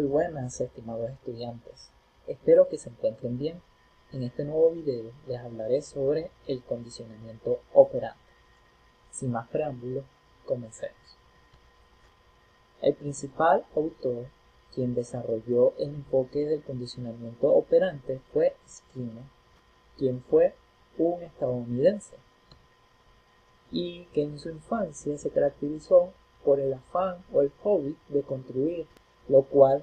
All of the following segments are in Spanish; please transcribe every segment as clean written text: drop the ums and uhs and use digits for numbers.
Muy buenas, estimados estudiantes. Espero que se encuentren bien. En este nuevo video les hablaré sobre el condicionamiento operante. Sin más preámbulos, comencemos. El principal autor, quien desarrolló el enfoque del condicionamiento operante, fue Skinner, quien fue un estadounidense y que en su infancia se caracterizó por el afán o el hobby de construir, lo cual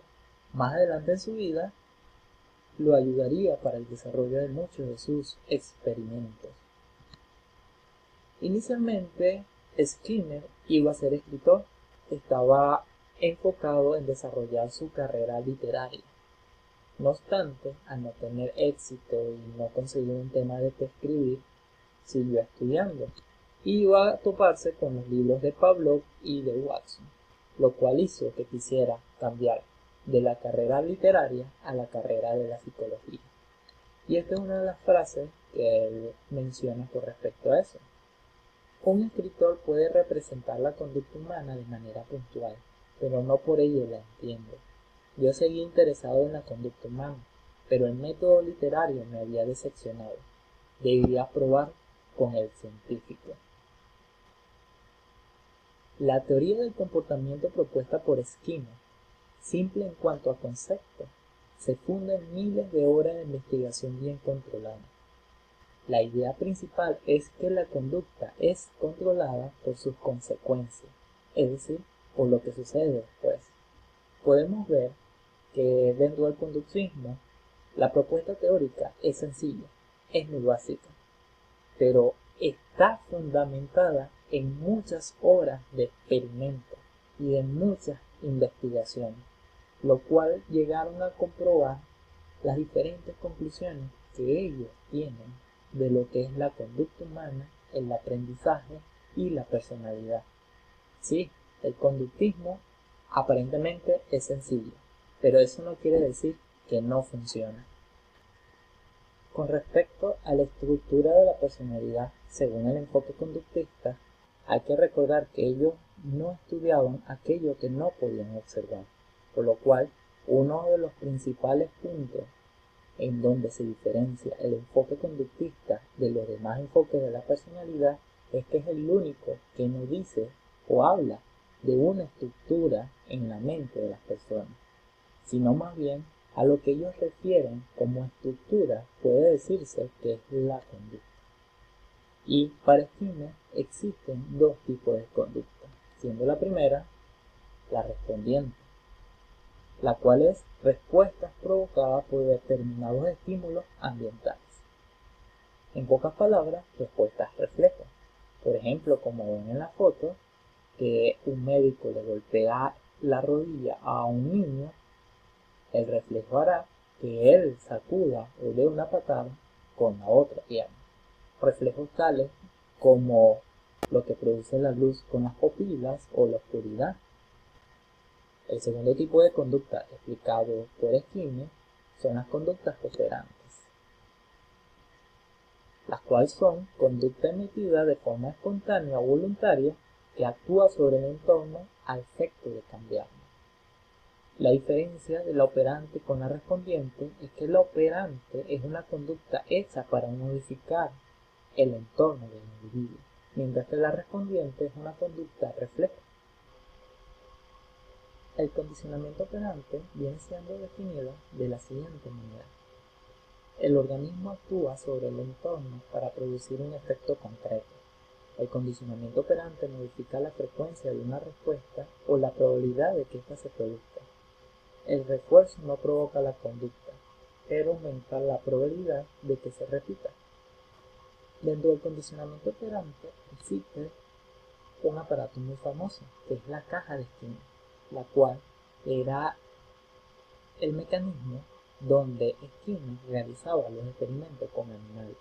más adelante en su vida lo ayudaría para el desarrollo de muchos de sus experimentos. Inicialmente, Skinner iba a ser escritor, estaba enfocado en desarrollar su carrera literaria. No obstante, al no tener éxito y no conseguir un tema de que escribir, siguió estudiando. Iba a toparse con los libros de Pavlov y de Watson, lo cual hizo que quisiera cambiar de la carrera literaria a la carrera de la psicología. Y esta es una de las frases que él menciona con respecto a eso. Un escritor puede representar la conducta humana de manera puntual, pero no por ello la entiende. Yo seguí interesado en la conducta humana, pero el método literario me había decepcionado. Debía probar con el científico. La teoría del comportamiento propuesta por Skinner, simple en cuanto a concepto, se funda en miles de horas de investigación bien controlada. La idea principal es que la conducta es controlada por sus consecuencias, es decir, por lo que sucede después. Podemos ver que dentro del conductismo, la propuesta teórica es sencilla, es muy básica, pero está fundamentada en muchas horas de experimentos y en muchas investigaciones, lo cual llegaron a comprobar las diferentes conclusiones que ellos tienen de lo que es la conducta humana, el aprendizaje y la personalidad. Sí, el conductismo aparentemente es sencillo, pero eso no quiere decir que no funciona. Con respecto a la estructura de la personalidad, según el enfoque conductista, hay que recordar que ellos no estudiaban aquello que no podían observar, por lo cual uno de los principales puntos en donde se diferencia el enfoque conductista de los demás enfoques de la personalidad es que es el único que no dice o habla de una estructura en la mente de las personas, sino más bien a lo que ellos refieren como estructura puede decirse que es la conducta. Y para Skinner existen dos tipos de conducta, siendo la primera la respondiente, la cual es respuestas provocadas por determinados estímulos ambientales. En pocas palabras, respuestas reflejo. Por ejemplo, como ven en la foto, que un médico le golpea la rodilla a un niño, el reflejo hará que él sacuda o dé una patada con la otra pierna. Reflejos tales como lo que produce la luz con las pupilas o la oscuridad. El segundo tipo de conducta explicado por Skinner son las conductas operantes, las cuales son conducta emitida de forma espontánea o voluntaria que actúa sobre el entorno a efecto de cambiarlo. La diferencia de la operante con la respondiente es que la operante es una conducta hecha para modificar el entorno del individuo, mientras que la respondiente es una conducta reflejo. El condicionamiento operante viene siendo definido de la siguiente manera. El organismo actúa sobre el entorno para producir un efecto concreto. El condicionamiento operante modifica la frecuencia de una respuesta o la probabilidad de que ésta se produzca. El refuerzo no provoca la conducta, pero aumenta la probabilidad de que se repita. Dentro del condicionamiento operante existe un aparato muy famoso, que es la caja de Skinner, la cual era el mecanismo donde Skinner realizaba los experimentos con animales.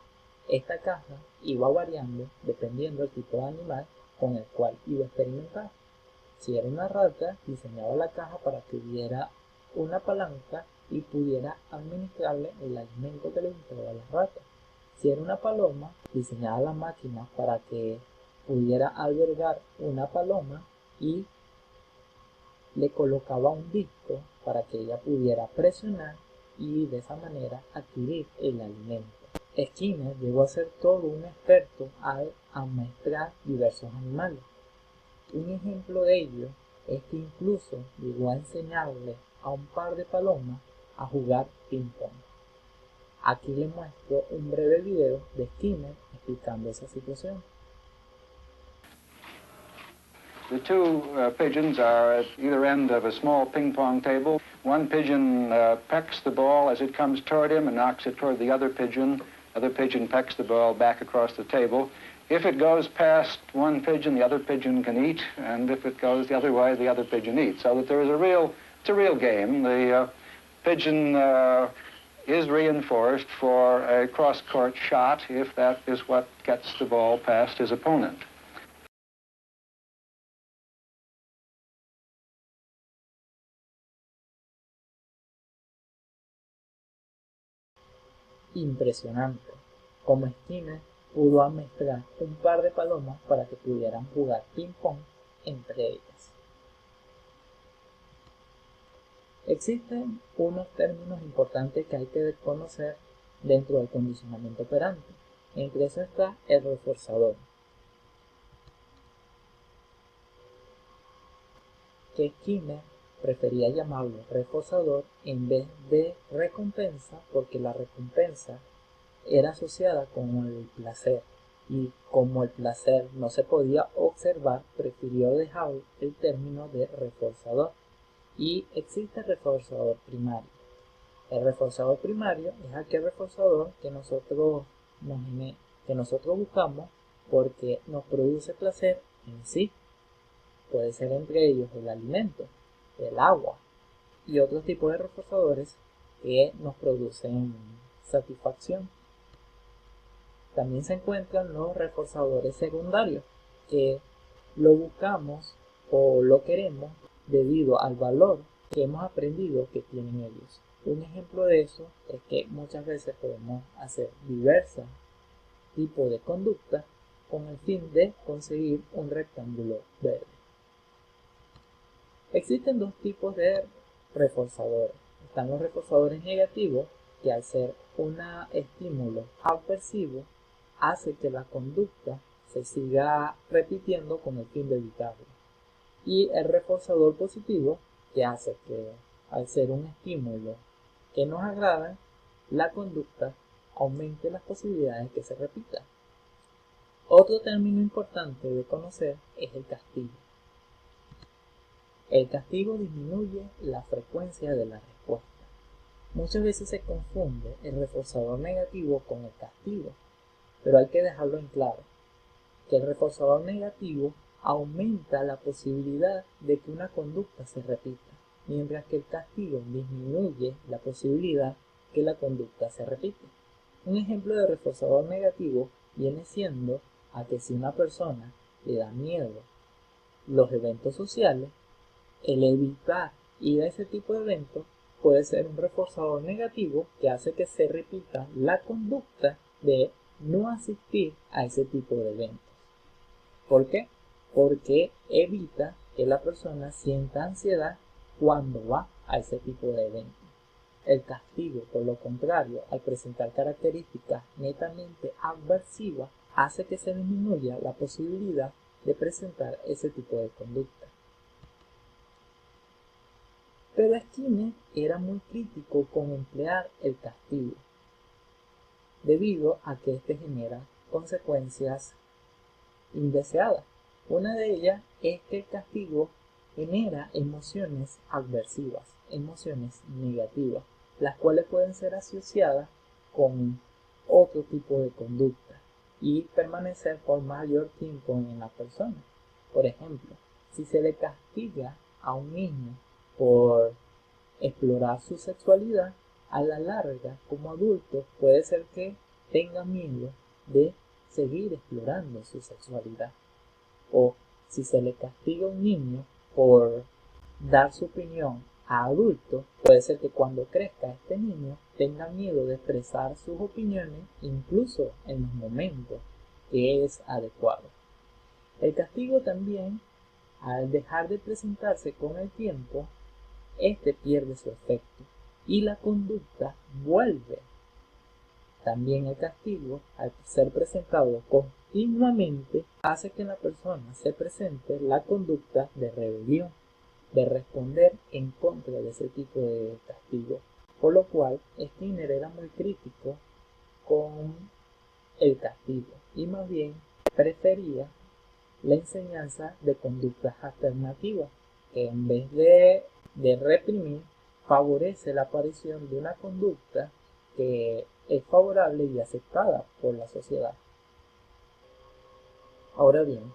Esta caja iba variando dependiendo del tipo de animal con el cual iba a experimentar. Si era una rata, diseñaba la caja para que hubiera una palanca y pudiera administrarle el alimento que le gustaba a las ratas. Si era una paloma, diseñaba la máquina para que pudiera albergar una paloma y le colocaba un disco para que ella pudiera presionar y de esa manera adquirir el alimento. Skinner llegó a ser todo un experto al amaestrar diversos animales. Un ejemplo de ello es que incluso llegó a enseñarle a un par de palomas a jugar ping-pong. Aquí les muestro un breve video de Skinner explicando esa situación. The two pigeons are at either end of a small ping-pong table. One pigeon pecks the ball as it comes toward him and knocks it toward the other pigeon. The other pigeon pecks the ball back across the table. If it goes past one pigeon, the other pigeon can eat, and if it goes the other way, the other pigeon eats. So that there is it's a real game. The pigeon is reinforced for a cross-court shot if that is what gets the ball past his opponent. Impresionante, como Skinner pudo amaestrar un par de palomas para que pudieran jugar ping-pong entre ellas. Existen unos términos importantes que hay que conocer dentro del condicionamiento operante. Entre eso está el reforzador, que Skinner prefería llamarlo reforzador en vez de recompensa, porque la recompensa era asociada con el placer, y como el placer no se podía observar, prefirió dejar el término de reforzador. Y existe el reforzador primario. El reforzador primario es aquel reforzador que nosotros buscamos porque nos produce placer en sí. Puede ser entre ellos el alimento, el agua y otros tipos de reforzadores que nos producen satisfacción. También se encuentran los reforzadores secundarios, que lo buscamos o lo queremos debido al valor que hemos aprendido que tienen ellos. Un ejemplo de eso es que muchas veces podemos hacer diversos tipos de conductas con el fin de conseguir un rectángulo verde. Existen dos tipos de reforzadores. Están los reforzadores negativos, que al ser un estímulo aversivo hace que la conducta se siga repitiendo con el fin de evitarlo. Y el reforzador positivo, que hace que al ser un estímulo que nos agrada, la conducta aumente las posibilidades de que se repita. Otro término importante de conocer es el castigo. El castigo disminuye la frecuencia de la respuesta. Muchas veces se confunde el reforzador negativo con el castigo, pero hay que dejarlo en claro, que el reforzador negativo aumenta la posibilidad de que una conducta se repita, mientras que el castigo disminuye la posibilidad que la conducta se repite. Un ejemplo de reforzador negativo viene siendo a que si una persona le da miedo los eventos sociales, el evitar ir a ese tipo de eventos puede ser un reforzador negativo que hace que se repita la conducta de no asistir a ese tipo de eventos. ¿Por qué? Porque evita que la persona sienta ansiedad cuando va a ese tipo de eventos. El castigo, por lo contrario, al presentar características netamente aversivas, hace que se disminuya la posibilidad de presentar ese tipo de conducta. Pero Skinner era muy crítico con emplear el castigo, debido a que este genera consecuencias indeseadas. Una de ellas es que el castigo genera emociones aversivas, emociones negativas, las cuales pueden ser asociadas con otro tipo de conducta y permanecer por mayor tiempo en la persona. Por ejemplo, si se le castiga a un niño por explorar su sexualidad, a la larga, como adulto, puede ser que tenga miedo de seguir explorando su sexualidad. O si se le castiga a un niño por dar su opinión a adultos, puede ser que cuando crezca este niño tenga miedo de expresar sus opiniones incluso en los momentos que es adecuado. El castigo también, al dejar de presentarse con el tiempo, este pierde su efecto y la conducta vuelve. También el castigo, al ser presentado continuamente, hace que en la persona se presente la conducta de rebelión, de responder en contra de ese tipo de castigo. Por lo cual, Skinner era muy crítico con el castigo y más bien prefería la enseñanza de conductas alternativas, que en vez de reprimir, favorece la aparición de una conducta que es favorable y aceptada por la sociedad. Ahora bien,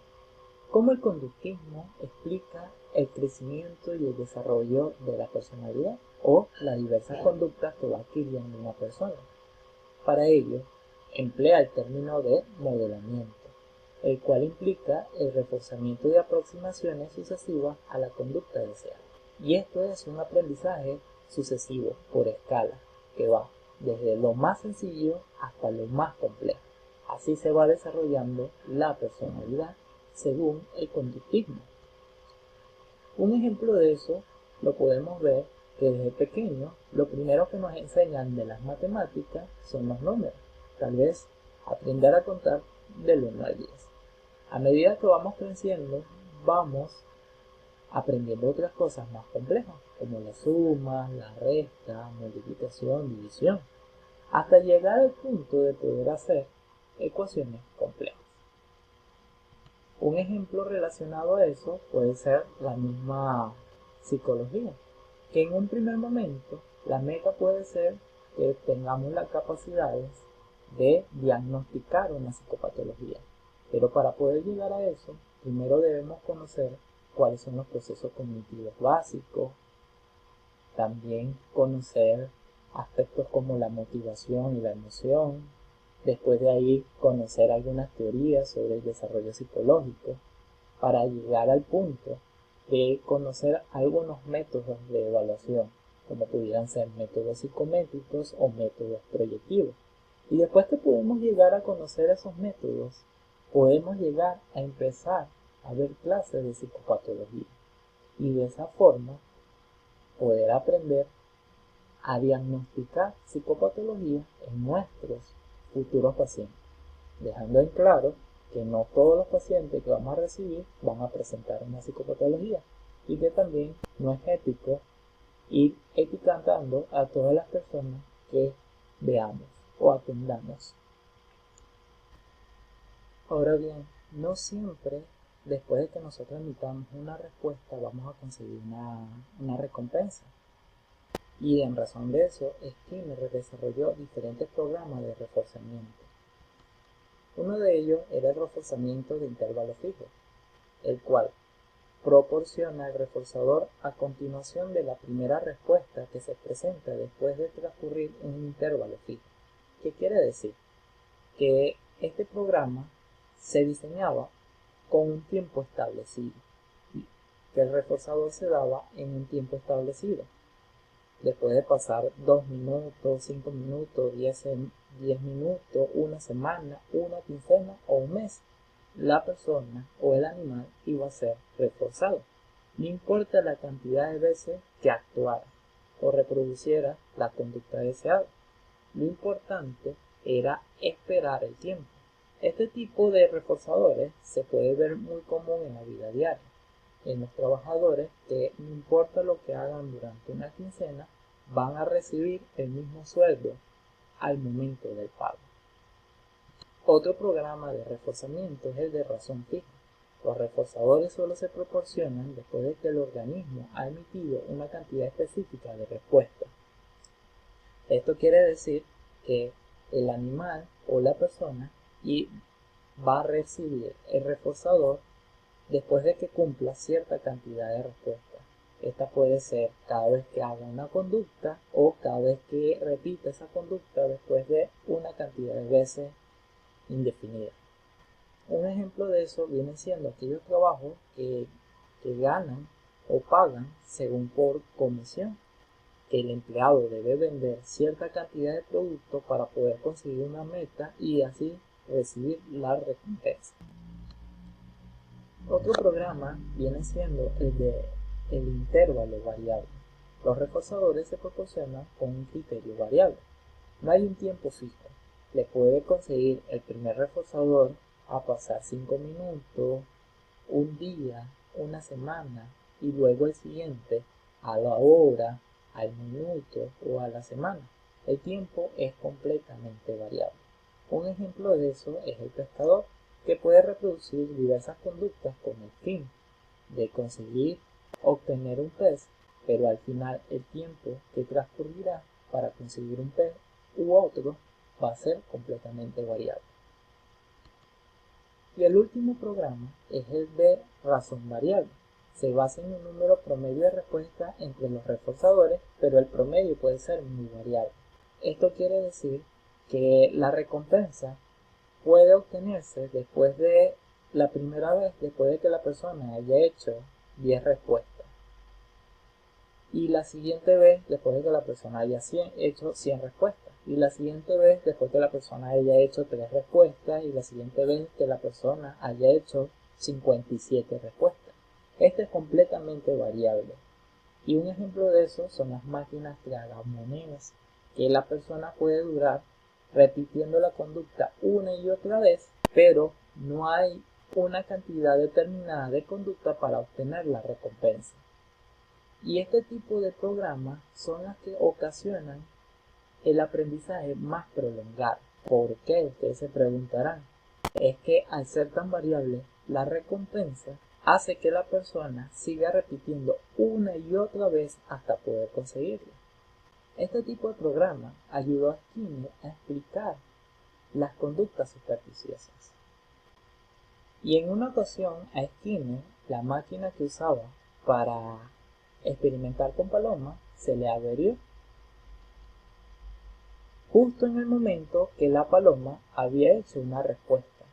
¿cómo el conductismo explica el crecimiento y el desarrollo de la personalidad o las diversas conductas que va adquiriendo una persona? Para ello, emplea el término de modelamiento, el cual implica el reforzamiento de aproximaciones sucesivas a la conducta deseada. Y esto es un aprendizaje sucesivo por escala, que va desde lo más sencillo hasta lo más complejo. Así se va desarrollando la personalidad según el conductismo. Un ejemplo de eso lo podemos ver que desde pequeño lo primero que nos enseñan de las matemáticas son los números. Tal vez aprender a contar del 1 al 10. A medida que vamos creciendo, vamos aprendiendo otras cosas más complejas, como la suma, la resta, multiplicación, división, hasta llegar al punto de poder hacer ecuaciones complejas. Un ejemplo relacionado a eso puede ser la misma psicología, que en un primer momento la meta puede ser que tengamos las capacidades de diagnosticar una psicopatología, pero para poder llegar a eso, primero debemos conocer cuáles son los procesos cognitivos básicos, también conocer aspectos como la motivación y la emoción. Después de ahí, conocer algunas teorías sobre el desarrollo psicológico para llegar al punto de conocer algunos métodos de evaluación, como pudieran ser métodos psicométricos o métodos proyectivos. Y después que podemos llegar a conocer esos métodos, podemos llegar a empezar a ver clases de psicopatología. Y de esa forma, poder aprender a diagnosticar psicopatología en nuestros futuros pacientes, dejando en claro que no todos los pacientes que vamos a recibir van a presentar una psicopatología y que también no es ético ir etiquetando a todas las personas que veamos o atendamos. Ahora bien, no siempre después de que nosotros emitamos una respuesta vamos a conseguir una recompensa. Y en razón de eso, Skinner desarrolló diferentes programas de reforzamiento. Uno de ellos era el reforzamiento de intervalo fijo, el cual proporciona el reforzador a continuación de la primera respuesta que se presenta después de transcurrir un intervalo fijo. ¿Qué quiere decir? Que este programa se diseñaba con un tiempo establecido, y que el reforzador se daba en un tiempo establecido. Después de pasar 2 minutos, 5 minutos, 10 minutos, una semana, una quincena o un mes, la persona o el animal iba a ser reforzado. No importa la cantidad de veces que actuara o reproduciera la conducta deseada. Lo importante era esperar el tiempo. Este tipo de reforzadores se puede ver muy común en la vida diaria, en los trabajadores que no importa lo que hagan durante una quincena, van a recibir el mismo sueldo al momento del pago. Otro programa de reforzamiento es el de razón fija. Los reforzadores solo se proporcionan después de que el organismo ha emitido una cantidad específica de respuestas. Esto quiere decir que el animal o la persona va a recibir el reforzador después de que cumpla cierta cantidad de respuestas. Esta puede ser cada vez que haga una conducta o cada vez que repita esa conducta después de una cantidad de veces indefinida. Un ejemplo de eso viene siendo aquellos trabajos que ganan o pagan según por comisión, que el empleado debe vender cierta cantidad de productos para poder conseguir una meta y así recibir la recompensa. Otro programa viene siendo el de el intervalo variable. Los reforzadores se proporcionan con un criterio variable. No hay un tiempo fijo. Le puede conseguir el primer reforzador a pasar 5 minutos, un día, una semana y luego el siguiente a la hora, al minuto o a la semana. El tiempo es completamente variable. Un ejemplo de eso es el pescador, que puede reproducir diversas conductas con el fin de conseguir obtener un pez, pero al final el tiempo que transcurrirá para conseguir un pez u otro va a ser completamente variable. Y el último programa es el de razón variable. Se basa en un número promedio de respuesta entre los reforzadores, pero el promedio puede ser muy variable. Esto quiere decir que la recompensa puede obtenerse después de la primera vez, después de que la persona haya hecho 10 respuestas. Y la siguiente vez, después de que la persona haya hecho 100 respuestas. Y la siguiente vez, después de que la persona haya hecho 3 respuestas. Y la siguiente vez, que la persona haya hecho 57 respuestas. Esto es completamente variable. Y un ejemplo de eso son las máquinas tragamonedas, que la persona puede durar repitiendo la conducta una y otra vez, pero no hay una cantidad determinada de conducta para obtener la recompensa. Y este tipo de programas son las que ocasionan el aprendizaje más prolongado. ¿Por qué? Ustedes se preguntarán. Es que al ser tan variable, la recompensa hace que la persona siga repitiendo una y otra vez hasta poder conseguirlo. Este tipo de programa ayudó a Skinner a explicar las conductas supersticiosas. Y en una ocasión a Skinner, la máquina que usaba para experimentar con palomas se le averió justo en el momento que la paloma había hecho una respuesta: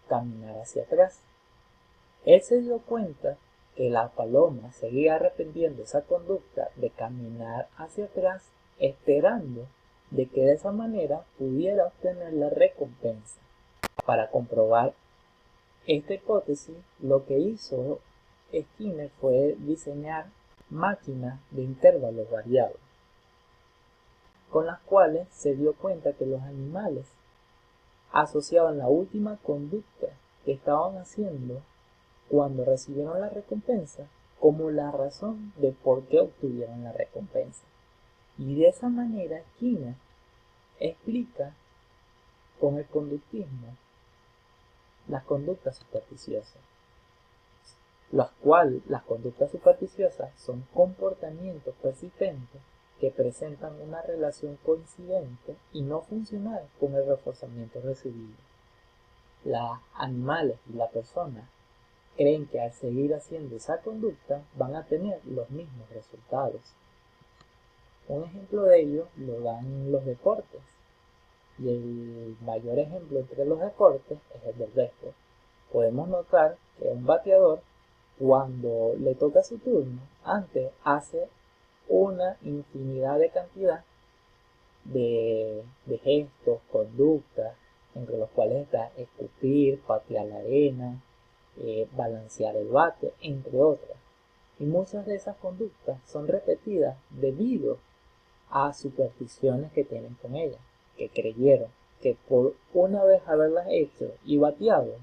caminar hacia atrás. Él se dio cuenta que la paloma seguía repitiendo esa conducta de caminar hacia atrás, esperando de que de esa manera pudiera obtener la recompensa. Para comprobar esta hipótesis, lo que hizo Skinner fue diseñar máquinas de intervalos variados, con las cuales se dio cuenta que los animales asociaban la última conducta que estaban haciendo cuando recibieron la recompensa como la razón de por qué obtuvieron la recompensa. Y de esa manera Skinner explica con el conductismo las conductas supersticiosas, las conductas supersticiosas son comportamientos persistentes que presentan una relación coincidente y no funcional con el reforzamiento recibido. Los animales y la persona creen que al seguir haciendo esa conducta van a tener los mismos resultados. Un ejemplo de ello lo dan los deportes, y el mayor ejemplo entre los deportes es el del béisbol. Podemos notar que un bateador, cuando le toca su turno, antes hace una infinidad de cantidad de gestos, conductas, entre los cuales está escupir, patear la arena, balancear el bate, entre otras. Y muchas de esas conductas son repetidas debido a supersticiones que tienen con ellas, que creyeron que por una vez haberlas hecho y bateado,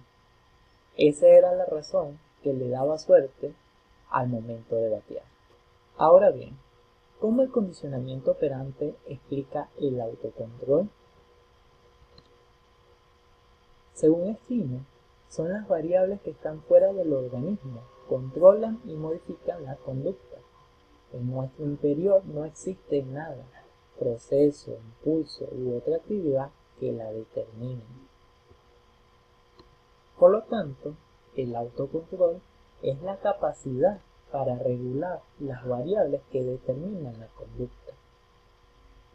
esa era la razón que le daba suerte al momento de batear. Ahora bien, ¿cómo el condicionamiento operante explica el autocontrol? Según Skinner, son las variables que están fuera del organismo, controlan y modifican la conducta. En nuestro interior no existe nada, proceso, impulso u otra actividad que la determinen. Por lo tanto, el autocontrol es la capacidad para regular las variables que determinan la conducta.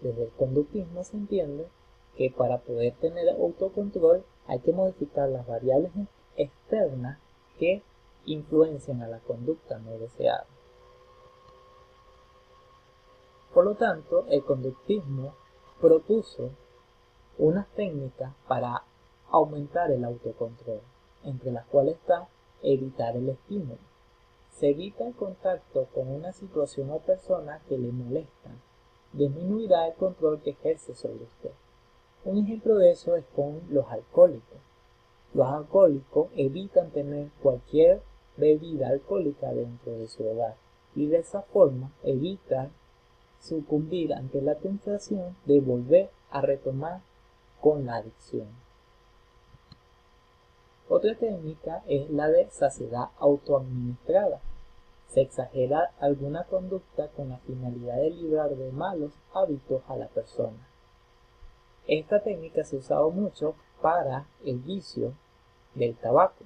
Desde el conductismo se entiende que para poder tener autocontrol hay que modificar las variables externas que influencian a la conducta no deseada. Por lo tanto, el conductismo propuso unas técnicas para aumentar el autocontrol, entre las cuales está evitar el estímulo, se evita el contacto con una situación o persona que le molesta, disminuirá el control que ejerce sobre usted. Un ejemplo de eso es con los alcohólicos. Los alcohólicos evitan tener cualquier bebida alcohólica dentro de su hogar y de esa forma evitan sucumbir ante la tentación de volver a retomar con la adicción. Otra técnica es la de saciedad autoadministrada. Se exagera alguna conducta con la finalidad de librar de malos hábitos a la persona. Esta técnica se ha usado mucho para el vicio del tabaco.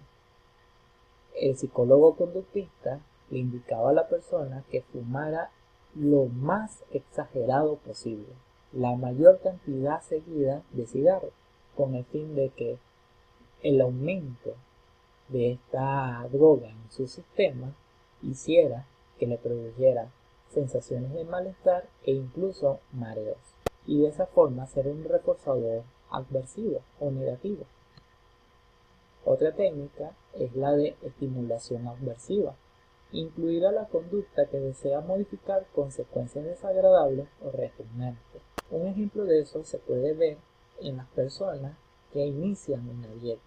El psicólogo conductista le indicaba a la persona que fumara lo más exagerado posible, la mayor cantidad seguida de cigarros, con el fin de que el aumento de esta droga en su sistema hiciera que le produjera sensaciones de malestar e incluso mareos, y de esa forma ser un reforzador adversivo o negativo. Otra técnica es la de estimulación aversiva. Incluir a la conducta que desea modificar consecuencias desagradables o repugnantes. Un ejemplo de eso se puede ver en las personas que inician una dieta.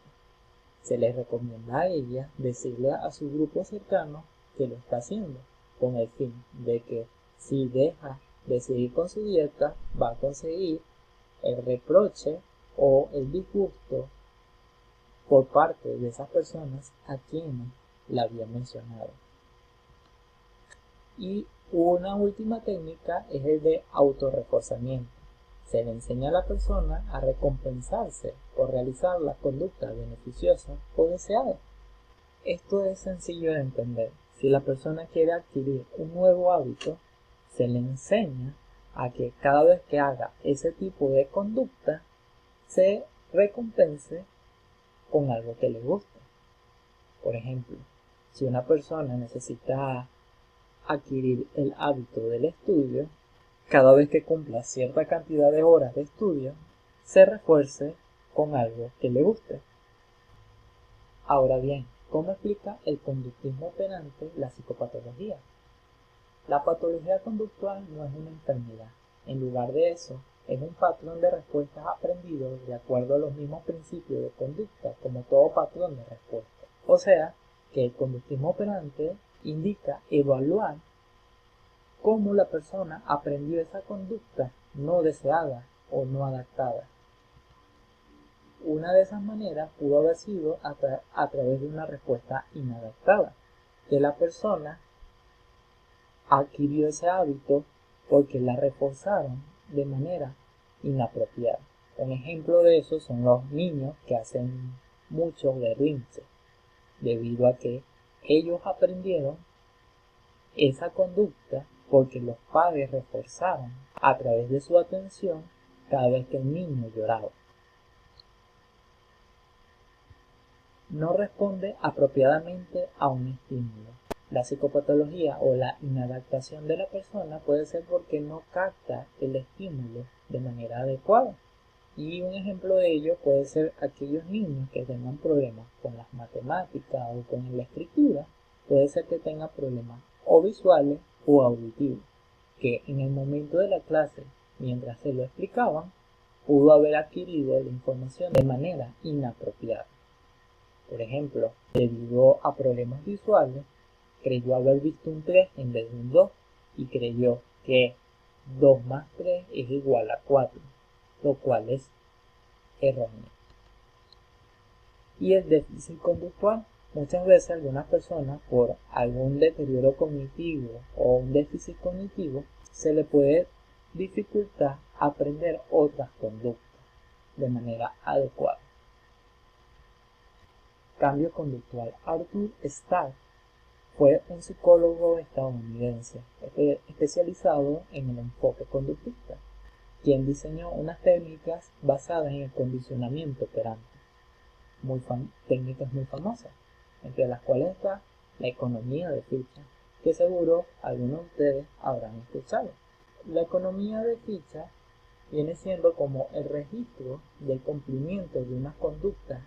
Se les recomienda a ellas decirle a su grupo cercano que lo está haciendo, con el fin de que si deja de seguir con su dieta, va a conseguir el reproche o el disgusto por parte de esas personas a quienes la había mencionado. Y una última técnica es el de autorreforzamiento. Se le enseña a la persona a recompensarse por realizar la conducta beneficiosa o deseada. Esto es sencillo de entender. Si la persona quiere adquirir un nuevo hábito, se le enseña a que cada vez que haga ese tipo de conducta, se recompense con algo que le guste. Por ejemplo, si una persona necesita adquirir el hábito del estudio, cada vez que cumpla cierta cantidad de horas de estudio, se refuerce con algo que le guste. Ahora bien, ¿cómo explica el conductismo operante la psicopatología? La patología conductual no es una enfermedad. En lugar de eso, es un patrón de respuestas aprendido de acuerdo a los mismos principios de conducta como todo patrón de respuesta. O sea, que el conductismo operante indica evaluar cómo la persona aprendió esa conducta no deseada o no adaptada. Una de esas maneras pudo haber sido a través de una respuesta inadaptada, que la persona adquirió ese hábito porque la reforzaron de manera inapropiada. Un ejemplo de eso son los niños que hacen muchos berrinches, debido a que ellos aprendieron esa conducta porque los padres reforzaron a través de su atención cada vez que el niño lloraba. No responde apropiadamente a un estímulo. La psicopatología o la inadaptación de la persona puede ser porque no capta el estímulo de manera adecuada. Y un ejemplo de ello puede ser aquellos niños que tengan problemas con las matemáticas o con la escritura. Puede ser que tengan problemas o visuales o auditivos, que en el momento de la clase, mientras se lo explicaban, pudo haber adquirido la información de manera inapropiada. Por ejemplo, debido a problemas visuales, creyó haber visto un 3 en vez de un 2 y creyó que 2 más 3 es igual a 4, lo cual es erróneo. Y el déficit conductual. Muchas veces algunas personas, por algún deterioro cognitivo o un déficit cognitivo, se le puede dificultar aprender otras conductas de manera adecuada. Cambio conductual. Arthur Stark fue un psicólogo estadounidense especializado en el enfoque conductista, quien diseñó unas técnicas basadas en el condicionamiento operante, técnicas muy famosas, entre las cuales está la economía de ficha, que seguro algunos de ustedes habrán escuchado. La economía de ficha viene siendo como el registro del cumplimiento de una conducta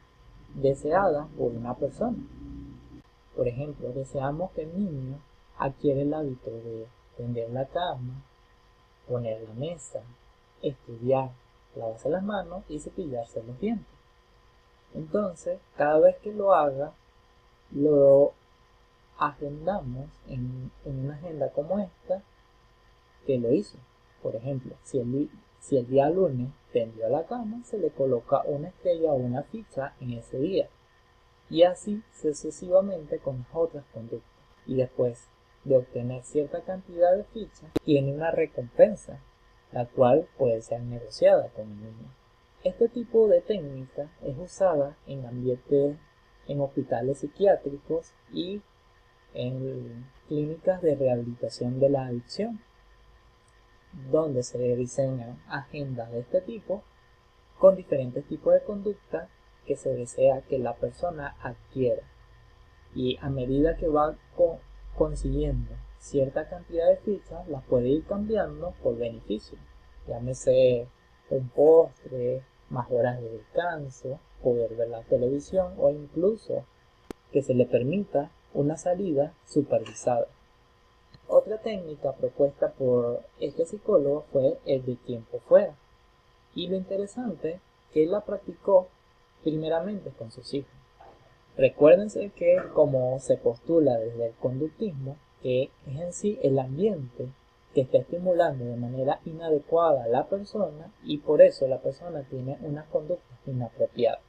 deseada por una persona. Por ejemplo, deseamos que el niño adquiera el hábito de tender la cama, poner la mesa, estudiar, lavarse las manos y cepillarse los dientes. Entonces, cada vez que lo haga, lo agendamos en una agenda como esta que lo hizo. Por ejemplo, si el día lunes tendió la cama, se le coloca una estrella o una ficha en ese día. Y así sucesivamente con las otras conductas. Y después de obtener cierta cantidad de fichas, tiene una recompensa, la cual puede ser negociada con el niño. Este tipo de técnica es usada en ambientes, en hospitales psiquiátricos y en clínicas de rehabilitación de la adicción, donde se diseñan agendas de este tipo con diferentes tipos de conducta que se desea que la persona adquiera. Y a medida que va consiguiendo cierta cantidad de fichas, las puede ir cambiando por beneficios. Llámese un postre, más horas de descanso, poder ver la televisión o incluso que se le permita una salida supervisada. Otra técnica propuesta por este psicólogo fue el de tiempo fuera. Y lo interesante que él la practicó primeramente con sus hijos. Recuérdense que, como se postula desde el conductismo, que es en sí el ambiente que está estimulando de manera inadecuada a la persona y por eso la persona tiene unas conductas inapropiadas.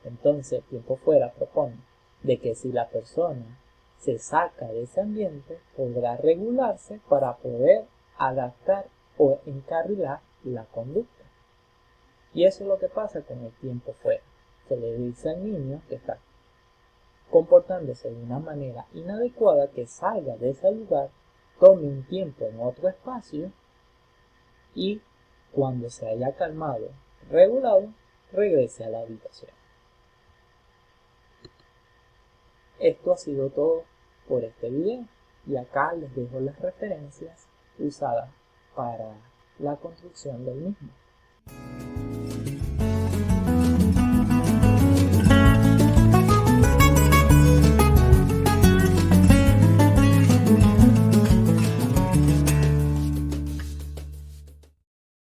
Entonces, tiempo fuera propone de que si la persona se saca de ese ambiente, podrá regularse para poder adaptar o encarrilar la conducta. Y eso es lo que pasa con el tiempo fuera. Se le dice al niño que está comportándose de una manera inadecuada, que salga de ese lugar, tome un tiempo en otro espacio y cuando se haya calmado, regulado, regrese a la habitación. Esto ha sido todo por este video y acá les dejo las referencias usadas para la construcción del mismo.